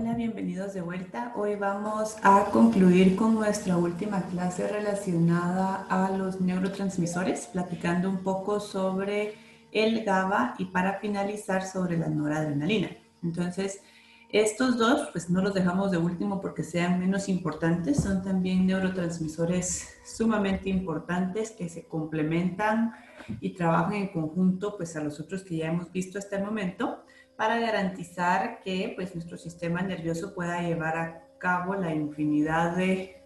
Hola, bienvenidos de vuelta. Hoy vamos a concluir con nuestra última clase relacionada a los neurotransmisores, platicando un poco sobre el GABA y para finalizar sobre la noradrenalina. Entonces, estos dos, pues no los dejamos de último porque sean menos importantes, son también neurotransmisores sumamente importantes que se complementan y trabajan en conjunto pues a los otros que ya hemos visto hasta el momento, para garantizar que pues, nuestro sistema nervioso pueda llevar a cabo la infinidad de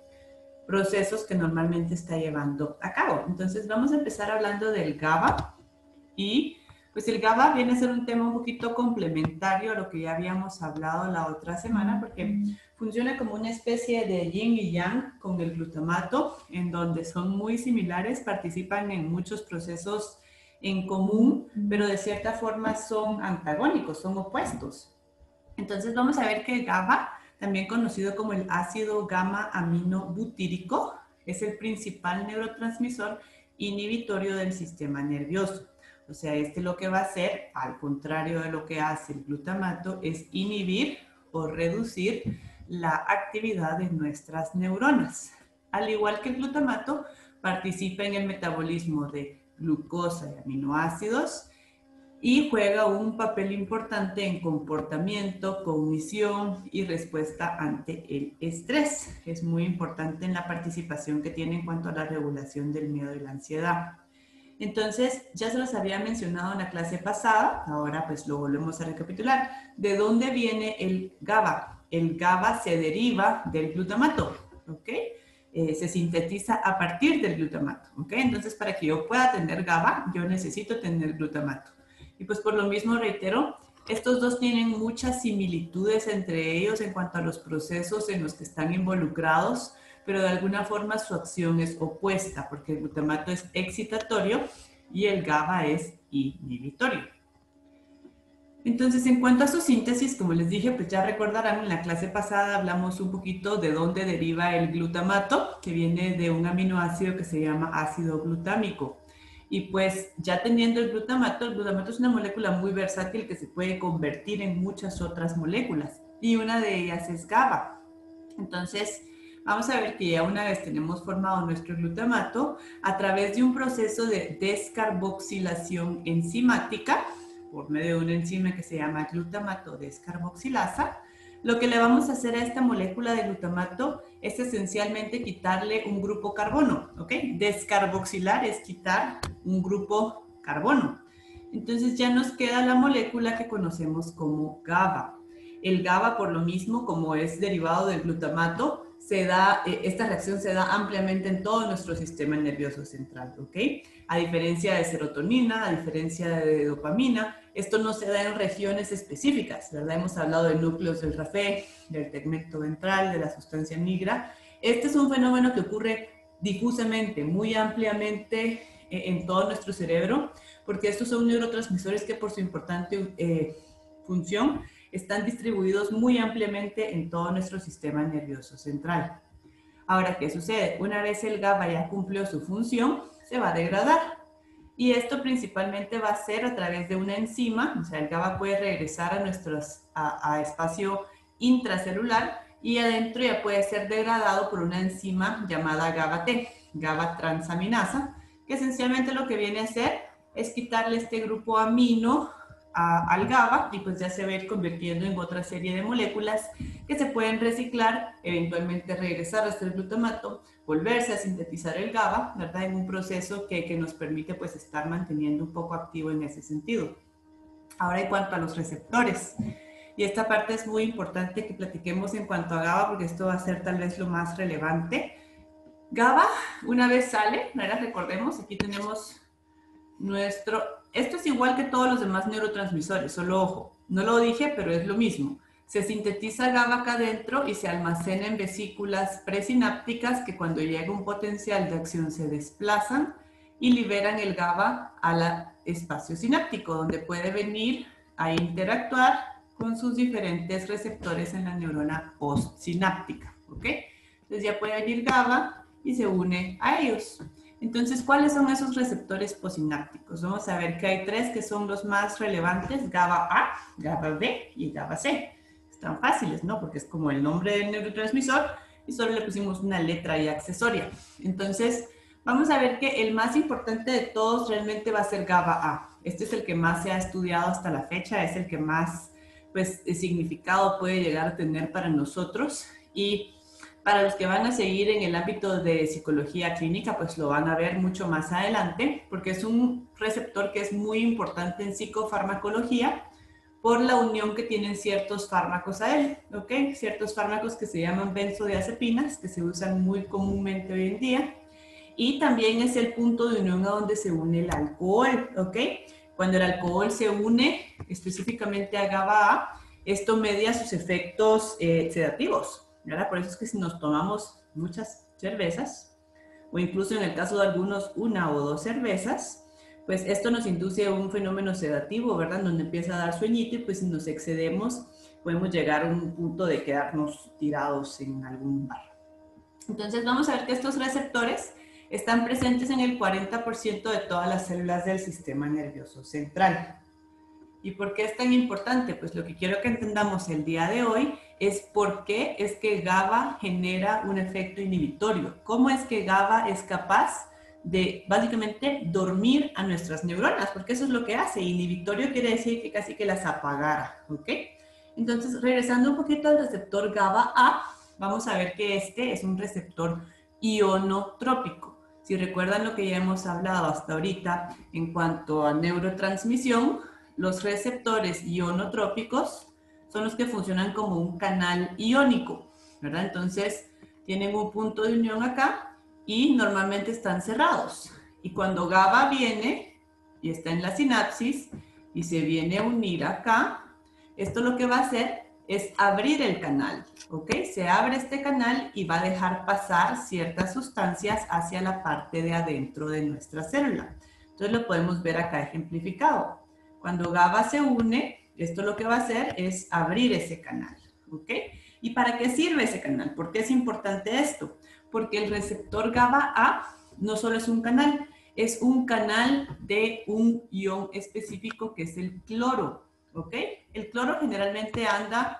procesos que normalmente está llevando a cabo. Entonces vamos a empezar hablando del GABA y pues el GABA viene a ser un tema un poquito complementario a lo que ya habíamos hablado la otra semana porque funciona como una especie de yin y yang con el glutamato, en donde son muy similares, participan en muchos procesos en común, pero de cierta forma son antagónicos, son opuestos. Entonces vamos a ver que el GABA, también conocido como el ácido gamma-aminobutírico, es el principal neurotransmisor inhibitorio del sistema nervioso. O sea, lo que va a hacer, al contrario de lo que hace el glutamato, es inhibir o reducir la actividad de nuestras neuronas. Al igual que el glutamato, participa en el metabolismo de glucosa y aminoácidos y juega un papel importante en comportamiento, cognición y respuesta ante el estrés. Es muy importante en la participación que tiene en cuanto a la regulación del miedo y la ansiedad. Entonces, ya se los había mencionado en la clase pasada, ahora pues lo volvemos a recapitular. ¿De dónde viene el GABA? El GABA se deriva del glutamato, ¿ok? Se sintetiza a partir del glutamato, ¿ok? Entonces, para que yo pueda tener GABA, yo necesito tener glutamato. Y pues por lo mismo reitero, estos dos tienen muchas similitudes entre ellos en cuanto a los procesos en los que están involucrados, pero de alguna forma su acción es opuesta, porque el glutamato es excitatorio y el GABA es inhibitorio. Entonces, en cuanto a su síntesis, como les dije, pues ya recordarán, en la clase pasada hablamos un poquito de dónde deriva el glutamato, que viene de un aminoácido que se llama ácido glutámico. Y pues ya teniendo el glutamato es una molécula muy versátil que se puede convertir en muchas otras moléculas. Y una de ellas es GABA. Entonces, vamos a ver que ya una vez tenemos formado nuestro glutamato, a través de un proceso de descarboxilación enzimática, por medio de una enzima que se llama glutamato descarboxilasa, lo que le vamos a hacer a esta molécula de glutamato es esencialmente quitarle un grupo carbono, ¿ok? Descarboxilar es quitar un grupo carbono. Entonces ya nos queda la molécula que conocemos como GABA. El GABA, por lo mismo, como es derivado del glutamato, esta reacción se da ampliamente en todo nuestro sistema nervioso central, ¿ok? A diferencia de serotonina, a diferencia de dopamina, esto no se da en regiones específicas, ¿verdad? Hemos hablado de núcleos del RAFE, del tegmento ventral, de la sustancia nigra. Este es un fenómeno que ocurre difusamente, muy ampliamente en todo nuestro cerebro, porque estos son neurotransmisores que por su importante función están distribuidos muy ampliamente en todo nuestro sistema nervioso central. Ahora, ¿qué sucede? Una vez el GABA ya cumplió su función, se va a degradar. Y esto principalmente va a ser a través de una enzima, o sea, el GABA puede regresar a espacio intracelular y adentro ya puede ser degradado por una enzima llamada GABA-T, GABA transaminasa, que esencialmente lo que viene a hacer es quitarle este grupo amino al GABA y pues ya se va a ir convirtiendo en otra serie de moléculas que se pueden reciclar, eventualmente regresar hasta el glutamato, volverse a sintetizar el GABA, ¿verdad? En un proceso que nos permite pues estar manteniendo un poco activo en ese sentido. Ahora en cuanto a los receptores, y esta parte es muy importante que platiquemos en cuanto a GABA porque esto va a ser tal vez lo más relevante. GABA, una vez sale, ¿verdad? Recordemos, aquí tenemos esto es igual que todos los demás neurotransmisores, solo ojo, no lo dije, pero es lo mismo. Se sintetiza GABA acá adentro y se almacena en vesículas presinápticas que cuando llega un potencial de acción se desplazan y liberan el GABA al espacio sináptico, donde puede venir a interactuar con sus diferentes receptores en la neurona postsináptica, ¿ok? Entonces ya puede venir GABA y se une a ellos. Entonces, ¿cuáles son esos receptores posinápticos? Vamos a ver que hay tres que son los más relevantes, GABA A, GABA B y GABA C. tan fáciles, ¿no? Porque es como el nombre del neurotransmisor y solo le pusimos una letra y accesoria. Entonces, vamos a ver que el más importante de todos realmente va a ser GABA-A. Este es el que más se ha estudiado hasta la fecha, es el que más pues, significado puede llegar a tener para nosotros. Y para los que van a seguir en el ámbito de psicología clínica, pues lo van a ver mucho más adelante, porque es un receptor que es muy importante en psicofarmacología por la unión que tienen ciertos fármacos a él, ¿ok? Ciertos fármacos que se llaman benzodiazepinas, que se usan muy comúnmente hoy en día. Y también es el punto de unión a donde se une el alcohol, ¿ok? Cuando el alcohol se une específicamente a GABA-A, esto media sus efectos sedativos, ¿verdad? Por eso es que si nos tomamos muchas cervezas, o incluso en el caso de algunos 1 o 2 cervezas, pues esto nos induce a un fenómeno sedativo, ¿verdad? Donde empieza a dar sueñito y pues si nos excedemos podemos llegar a un punto de quedarnos tirados en algún bar. Entonces vamos a ver que estos receptores están presentes en el 40% de todas las células del sistema nervioso central. ¿Y por qué es tan importante? Pues lo que quiero que entendamos el día de hoy es por qué es que GABA genera un efecto inhibitorio. ¿Cómo es que GABA es capaz de básicamente dormir a nuestras neuronas? Porque eso es lo que hace. Inhibitorio quiere decir que casi que las apagara, ¿ok? Entonces, regresando un poquito al receptor GABA-A, vamos a ver que este es un receptor ionotrópico. Si recuerdan lo que ya hemos hablado hasta ahorita en cuanto a neurotransmisión, los receptores ionotrópicos son los que funcionan como un canal iónico, ¿verdad? Entonces, tienen un punto de unión acá y normalmente están cerrados. Y cuando GABA viene y está en la sinapsis y se viene a unir acá, esto lo que va a hacer es abrir el canal, ¿ok? Se abre este canal y va a dejar pasar ciertas sustancias hacia la parte de adentro de nuestra célula. Entonces lo podemos ver acá ejemplificado. Cuando GABA se une, esto lo que va a hacer es abrir ese canal, ¿ok? ¿Y para qué sirve ese canal? ¿Por qué es importante esto? Porque el receptor GABA-A no solo es un canal, es un canal de un ion específico que es el cloro, ¿ok? El cloro generalmente anda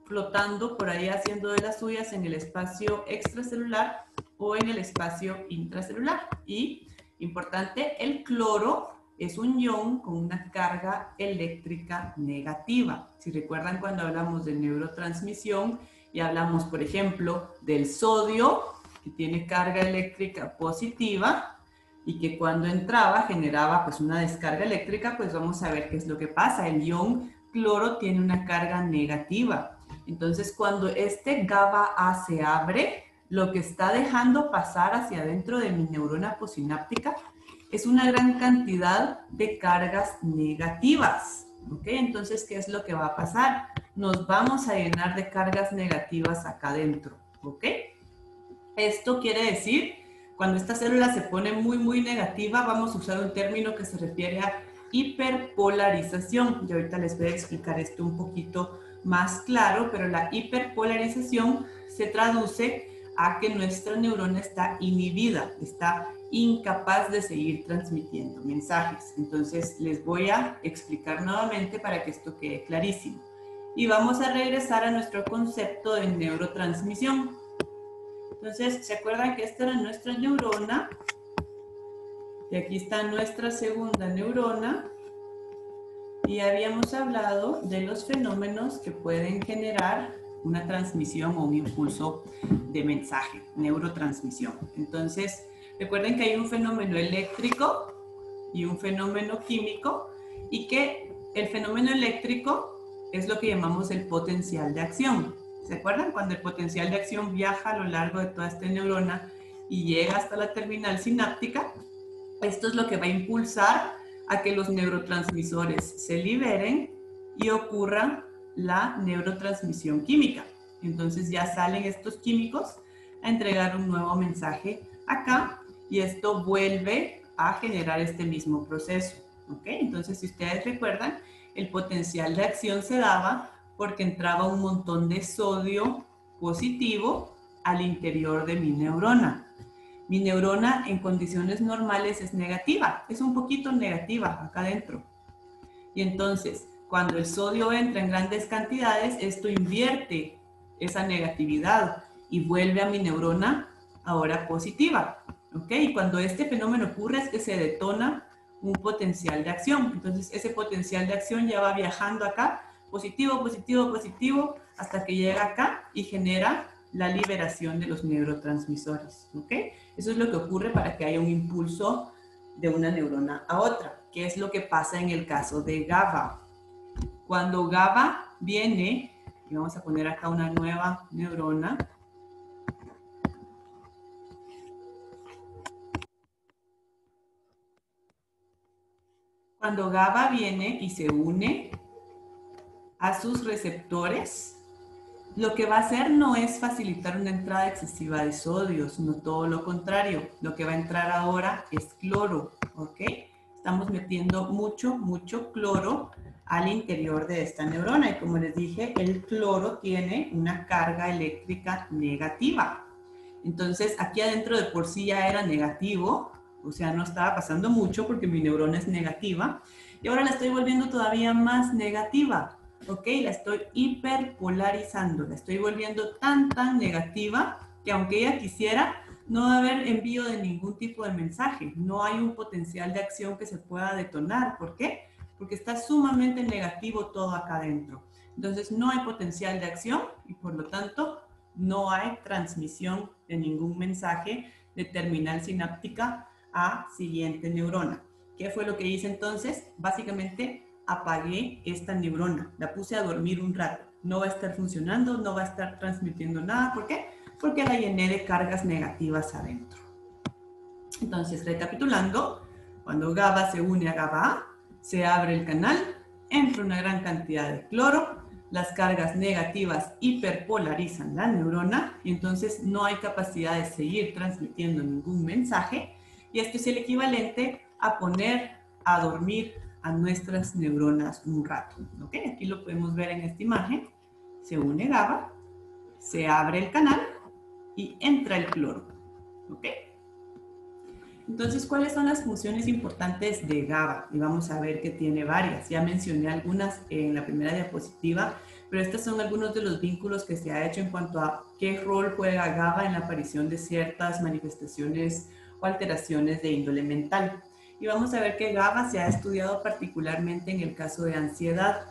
flotando por ahí haciendo de las suyas en el espacio extracelular o en el espacio intracelular. Y, importante, el cloro es un ion con una carga eléctrica negativa. Si recuerdan cuando hablamos de neurotransmisión y hablamos, por ejemplo, del sodio, que tiene carga eléctrica positiva y que cuando entraba generaba pues una descarga eléctrica, pues vamos a ver qué es lo que pasa. El ion cloro tiene una carga negativa. Entonces, cuando este GABA-A se abre, lo que está dejando pasar hacia adentro de mi neurona posináptica es una gran cantidad de cargas negativas, ¿ok? Entonces, ¿qué es lo que va a pasar? Nos vamos a llenar de cargas negativas acá adentro, ¿ok? Esto quiere decir, cuando esta célula se pone muy negativa, vamos a usar un término que se refiere a hiperpolarización. Y ahorita les voy a explicar esto un poquito más claro, pero la hiperpolarización se traduce a que nuestra neurona está inhibida, está incapaz de seguir transmitiendo mensajes. Entonces les voy a explicar nuevamente para que esto quede clarísimo. Y vamos a regresar a nuestro concepto de neurotransmisión. Entonces, ¿se acuerdan que esta era nuestra neurona? Y aquí está nuestra segunda neurona. Y habíamos hablado de los fenómenos que pueden generar una transmisión o un impulso de mensaje, neurotransmisión. Entonces, recuerden que hay un fenómeno eléctrico y un fenómeno químico y que el fenómeno eléctrico es lo que llamamos el potencial de acción. ¿Se acuerdan? Cuando el potencial de acción viaja a lo largo de toda esta neurona y llega hasta la terminal sináptica, esto es lo que va a impulsar a que los neurotransmisores se liberen y ocurra la neurotransmisión química. Entonces ya salen estos químicos a entregar un nuevo mensaje acá y esto vuelve a generar este mismo proceso, ¿ok? Entonces, si ustedes recuerdan, el potencial de acción se daba porque entraba un montón de sodio positivo al interior de mi neurona. Mi neurona en condiciones normales es negativa, es un poquito negativa acá adentro. Y entonces, Cuando el sodio entra en grandes cantidades, esto invierte esa negatividad y vuelve a mi neurona ahora positiva. ¿Ok? Y cuando este fenómeno ocurre es que se detona un potencial de acción. Entonces, ese potencial de acción ya va viajando acá, positivo, positivo, positivo, hasta que llega acá y genera la liberación de los neurotransmisores. ¿Ok? Eso es lo que ocurre para que haya un impulso de una neurona a otra. ¿Qué es lo que pasa en el caso de GABA? Cuando GABA viene, y vamos a poner acá una nueva neurona, cuando GABA viene y se une a sus receptores, lo que va a hacer no es facilitar una entrada excesiva de sodio, sino todo lo contrario. Lo que va a entrar ahora es cloro, ¿ok? Estamos metiendo mucho cloro al interior de esta neurona. Y como les dije, el cloro tiene una carga eléctrica negativa. Entonces, aquí adentro de por sí ya era negativo, o sea, no estaba pasando mucho porque mi neurona es negativa. Y ahora la estoy volviendo todavía más negativa. ¿Ok? La estoy hiperpolarizando, la estoy volviendo tan negativa que aunque ella quisiera, no va a haber envío de ningún tipo de mensaje. No hay un potencial de acción que se pueda detonar. ¿Por qué? Porque está sumamente negativo todo acá adentro. Entonces no hay potencial de acción y por lo tanto no hay transmisión de ningún mensaje de terminal sináptica a siguiente neurona. ¿Qué fue lo que hice entonces? Básicamente apagué esta neurona, la puse a dormir un rato. No va a estar funcionando, no va a estar transmitiendo nada. ¿Por qué? Porque la llené de cargas negativas adentro. Entonces, recapitulando, cuando GABA se une a GABA-A, se abre el canal, entra una gran cantidad de cloro, las cargas negativas hiperpolarizan la neurona y entonces no hay capacidad de seguir transmitiendo ningún mensaje. Y esto es el equivalente a poner a dormir a nuestras neuronas un rato. ¿Ok? Aquí lo podemos ver en esta imagen. Se une GABA, se abre el canal y entra el cloro. ¿Ok? Entonces, ¿cuáles son las funciones importantes de GABA? Y vamos a ver que tiene varias. Ya mencioné algunas en la primera diapositiva, pero estos son algunos de los vínculos que se ha hecho en cuanto a qué rol juega GABA en la aparición de ciertas manifestaciones o alteraciones de índole mental. Y vamos a ver que GABA se ha estudiado particularmente en el caso de ansiedad.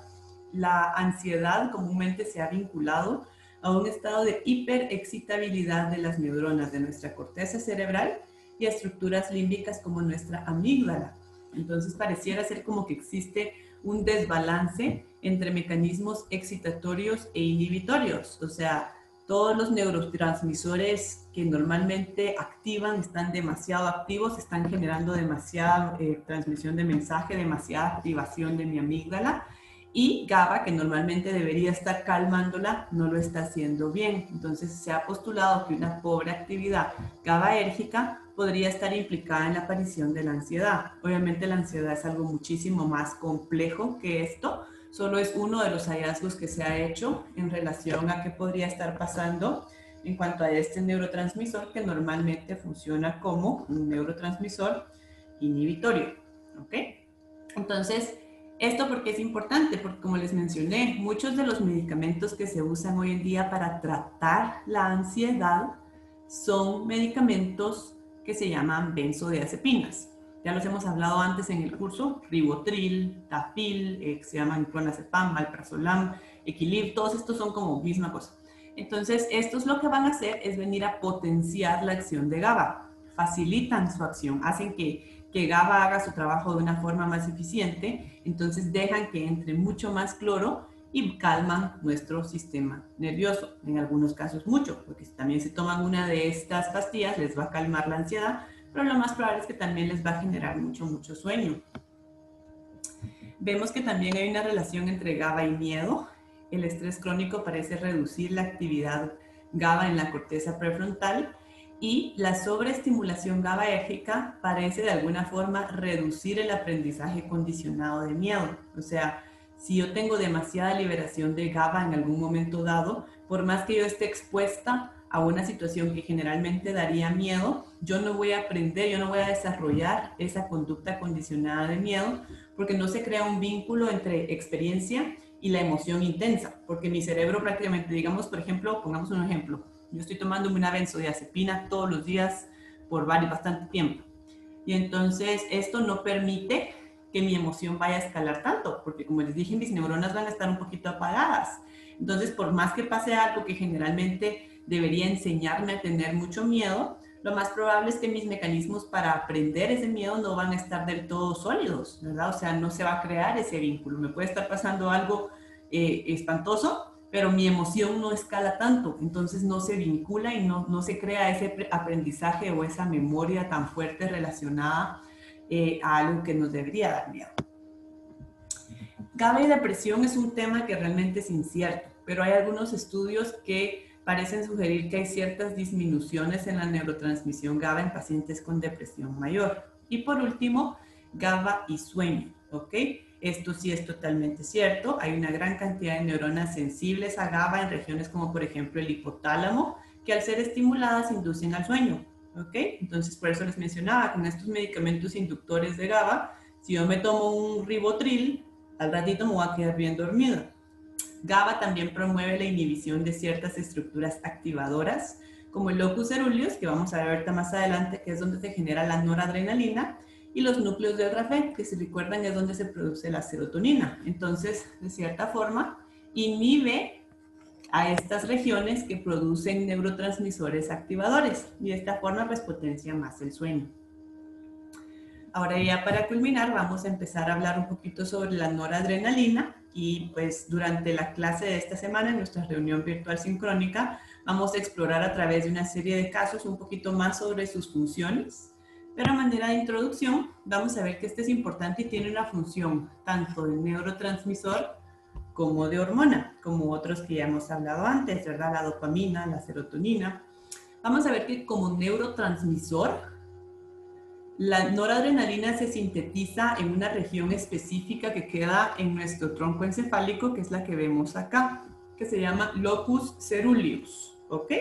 La ansiedad comúnmente se ha vinculado a un estado de hiperexcitabilidad de las neuronas de nuestra corteza cerebral y a estructuras límbicas como nuestra amígdala. Entonces pareciera ser como que existe un desbalance entre mecanismos excitatorios e inhibitorios. O sea, todos los neurotransmisores que normalmente activan están demasiado activos, están generando demasiada transmisión de mensaje, demasiada activación de mi amígdala. Y GABA, que normalmente debería estar calmándola, no lo está haciendo bien. Entonces se ha postulado que una pobre actividad GABAérgica podría estar implicada en la aparición de la ansiedad. Obviamente la ansiedad es algo muchísimo más complejo que esto, solo es uno de los hallazgos que se ha hecho en relación a qué podría estar pasando en cuanto a este neurotransmisor que normalmente funciona como un neurotransmisor inhibitorio. ¿Ok? Entonces, ¿esto por qué es importante? Porque como les mencioné, muchos de los medicamentos que se usan hoy en día para tratar la ansiedad son medicamentos que se llaman benzodiazepinas. Ya los hemos hablado antes en el curso, ribotril, tafil, que se llaman clonazepam, alprazolam, equilib, todos estos son como misma cosa. Entonces, estos lo que van a hacer es venir a potenciar la acción de GABA, facilitan su acción, hacen que GABA haga su trabajo de una forma más eficiente, entonces dejan que entre mucho más cloro y calman nuestro sistema nervioso, en algunos casos mucho, porque también si toman una de estas pastillas les va a calmar la ansiedad, pero lo más probable es que también les va a generar mucho sueño. Vemos que también hay una relación entre GABA y miedo. El estrés crónico parece reducir la actividad GABA en la corteza prefrontal y la sobreestimulación GABAérgica parece de alguna forma reducir el aprendizaje condicionado de miedo. O sea, si yo tengo demasiada liberación de GABA en algún momento dado, por más que yo esté expuesta a una situación que generalmente daría miedo, yo no voy a aprender, yo no voy a desarrollar esa conducta condicionada de miedo porque no se crea un vínculo entre experiencia y la emoción intensa, porque mi cerebro prácticamente, digamos, por ejemplo, pongamos un ejemplo, yo estoy tomando una benzodiazepina todos los días por bastante tiempo, y entonces esto no permite que mi emoción vaya a escalar tanto, porque como les dije, mis neuronas van a estar un poquito apagadas. Entonces, por más que pase algo que generalmente debería enseñarme a tener mucho miedo, lo más probable es que mis mecanismos para aprender ese miedo no van a estar del todo sólidos, ¿verdad? O sea, no se va a crear ese vínculo. Me puede estar pasando algo espantoso, pero mi emoción no escala tanto, entonces no se vincula y no se crea ese aprendizaje o esa memoria tan fuerte relacionada a algo que nos debería dar miedo. GABA y depresión es un tema que realmente es incierto, pero hay algunos estudios que parecen sugerir que hay ciertas disminuciones en la neurotransmisión GABA en pacientes con depresión mayor. Y por último, GABA y sueño, ¿ok? Esto sí es totalmente cierto. Hay una gran cantidad de neuronas sensibles a GABA en regiones como por ejemplo el hipotálamo, que al ser estimuladas inducen al sueño, ¿ok? Entonces por eso les mencionaba, con estos medicamentos inductores de GABA, si yo me tomo un ribotril, al ratito me voy a quedar bien dormida. GABA también promueve la inhibición de ciertas estructuras activadoras, como el locus coeruleus, que vamos a ver ahorita más adelante, que es donde se genera la noradrenalina, y los núcleos del RAFE, que si recuerdan es donde se produce la serotonina. Entonces, de cierta forma, inhibe a estas regiones que producen neurotransmisores activadores, y de esta forma pues potencia más el sueño. Ahora ya para culminar vamos a empezar a hablar un poquito sobre la noradrenalina y pues durante la clase de esta semana en nuestra reunión virtual sincrónica vamos a explorar a través de una serie de casos un poquito más sobre sus funciones, pero a manera de introducción vamos a ver que este es importante y tiene una función tanto de neurotransmisor como de hormona, como otros que ya hemos hablado antes, ¿verdad? La dopamina, la serotonina. Vamos a ver que como neurotransmisor la noradrenalina se sintetiza en una región específica que queda en nuestro tronco encefálico, que es la que vemos acá, que se llama locus coeruleus, ¿ok?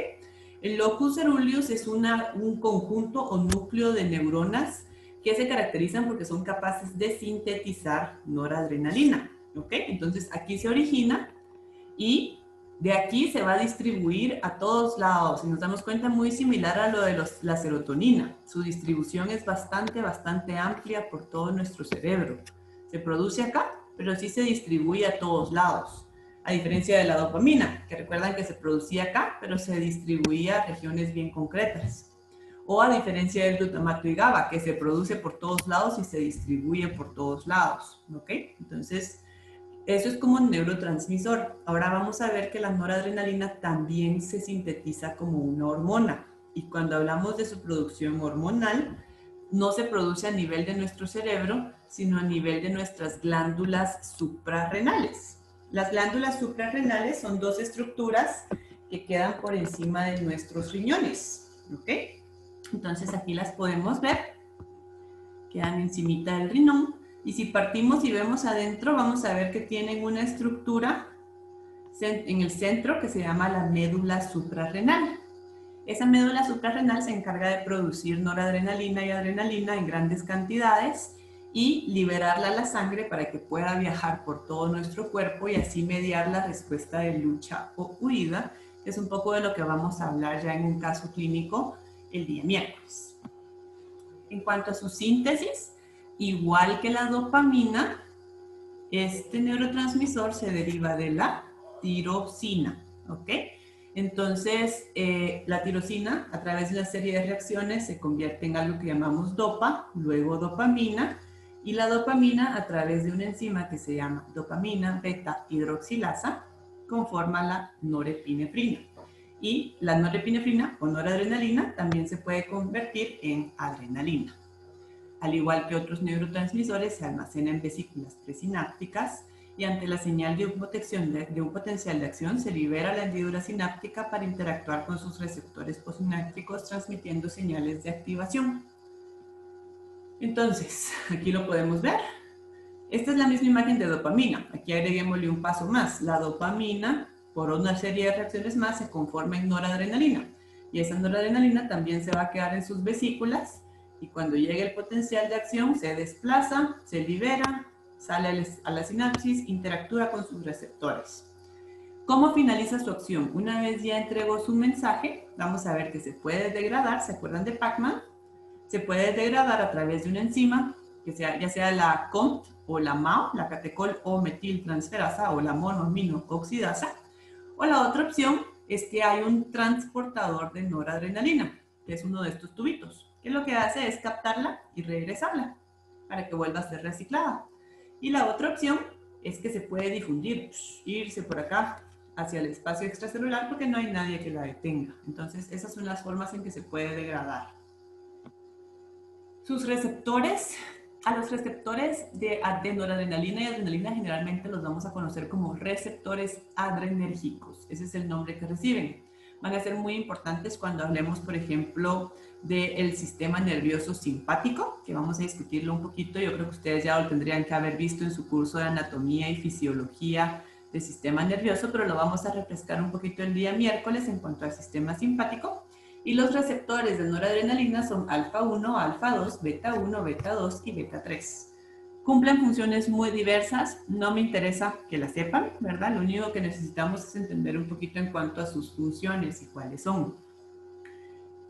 El locus coeruleus es un conjunto o núcleo de neuronas que se caracterizan porque son capaces de sintetizar noradrenalina, ¿ok? Entonces aquí se origina y de aquí se va a distribuir a todos lados. Si nos damos cuenta, muy similar a lo de la serotonina. Su distribución es bastante amplia por todo nuestro cerebro. Se produce acá, pero sí se distribuye a todos lados. A diferencia de la dopamina, que recuerdan que se producía acá, pero se distribuía a regiones bien concretas. O a diferencia del glutamato y GABA, que se produce por todos lados y se distribuye por todos lados. ¿Ok? Entonces, eso es como un neurotransmisor. Ahora vamos a ver que la noradrenalina también se sintetiza como una hormona. Y cuando hablamos de su producción hormonal, no se produce a nivel de nuestro cerebro, sino a nivel de nuestras glándulas suprarrenales. Las glándulas suprarrenales son dos estructuras que quedan por encima de nuestros riñones. ¿Ok? Entonces aquí las podemos ver. Quedan encimita del riñón. Y si partimos y vemos adentro, vamos a ver que tienen una estructura en el centro que se llama la médula suprarrenal. Esa médula suprarrenal se encarga de producir noradrenalina y adrenalina en grandes cantidades y liberarla a la sangre para que pueda viajar por todo nuestro cuerpo y así mediar la respuesta de lucha o huida, que es un poco de lo que vamos a hablar ya en un caso clínico el día miércoles. En cuanto a su síntesis, igual que la dopamina, este neurotransmisor se deriva de la tirosina, ¿ok? Entonces, la tirosina, a través de una serie de reacciones, se convierte en algo que llamamos dopa, luego dopamina, y la dopamina, a través de una enzima que se llama dopamina beta hidroxilasa, conforma la norepinefrina. Y la norepinefrina o noradrenalina también se puede convertir en adrenalina. Al igual que otros neurotransmisores, se almacena en vesículas presinápticas y ante la señal de un potencial de acción se libera la hendidura sináptica para interactuar con sus receptores postsinápticos transmitiendo señales de activación. Entonces, aquí lo podemos ver. Esta es la misma imagen de dopamina. Aquí agreguémosle un paso más. La dopamina, por una serie de reacciones más, se conforma en noradrenalina. Y esa noradrenalina también se va a quedar en sus vesículas y cuando llegue el potencial de acción se desplaza, se libera sale a la sinapsis, interactúa con sus receptores. ¿Cómo finaliza su acción? Una vez ya entregó su mensaje, vamos a ver que se puede degradar, ¿se acuerdan de Pac-Man? Se puede degradar a través de una enzima, ya sea la COMT o la MAO, la catecol o metiltransferasa o la monoamino-oxidasa. O la otra opción es que hay un transportador de noradrenalina, que es uno de estos tubitos, que lo que hace es captarla y regresarla para que vuelva a ser reciclada. Y la otra opción es que se puede difundir, irse por acá hacia el espacio extracelular porque no hay nadie que la detenga. Entonces, esas son las formas en que se puede degradar. Sus receptores, a los receptores de noradrenalina y adrenalina generalmente los vamos a conocer como receptores adrenérgicos. Ese es el nombre que reciben. Van a ser muy importantes cuando hablemos, por ejemplo, del sistema nervioso simpático, que vamos a discutirlo un poquito. Yo creo que ustedes ya lo tendrían que haber visto en su curso de anatomía y fisiología del sistema nervioso, pero lo vamos a refrescar un poquito el día miércoles en cuanto al sistema simpático. Y los receptores de noradrenalina son alfa 1, alfa 2, beta 1, beta 2 y beta 3. Cumplen funciones muy diversas, no me interesa que las sepan, ¿verdad? Lo único que necesitamos es entender un poquito en cuanto a sus funciones y cuáles son.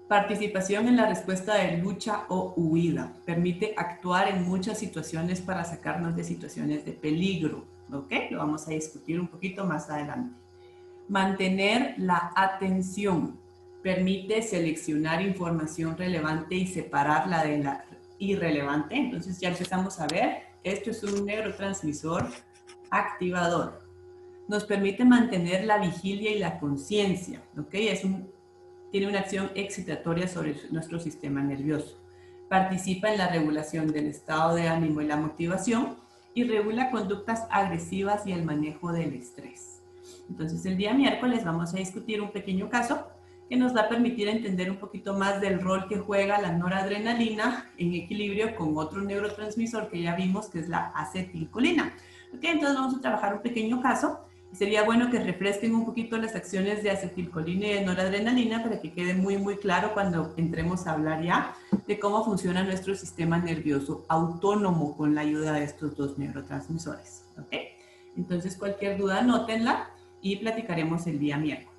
Participación en la respuesta de lucha o huida. Permite actuar en muchas situaciones para sacarnos de situaciones de peligro, ¿ok? Lo vamos a discutir un poquito más adelante. Mantener la atención. Permite seleccionar información relevante y separarla de la irrelevante. Entonces ya empezamos a ver, esto es un neurotransmisor activador. Nos permite mantener la vigilia y la conciencia, ¿ok? Tiene una acción excitatoria sobre nuestro sistema nervioso. Participa en la regulación del estado de ánimo y la motivación y regula conductas agresivas y el manejo del estrés. Entonces el día miércoles vamos a discutir un pequeño caso que nos va a permitir entender un poquito más del rol que juega la noradrenalina en equilibrio con otro neurotransmisor que ya vimos, que es la acetilcolina. ¿Okay? Entonces vamos a trabajar un pequeño caso. Sería bueno que refresquen un poquito las acciones de acetilcolina y de noradrenalina para que quede muy, muy claro cuando entremos a hablar ya de cómo funciona nuestro sistema nervioso autónomo con la ayuda de estos dos neurotransmisores. ¿Okay? Entonces, cualquier duda, anótenla y platicaremos el día miércoles.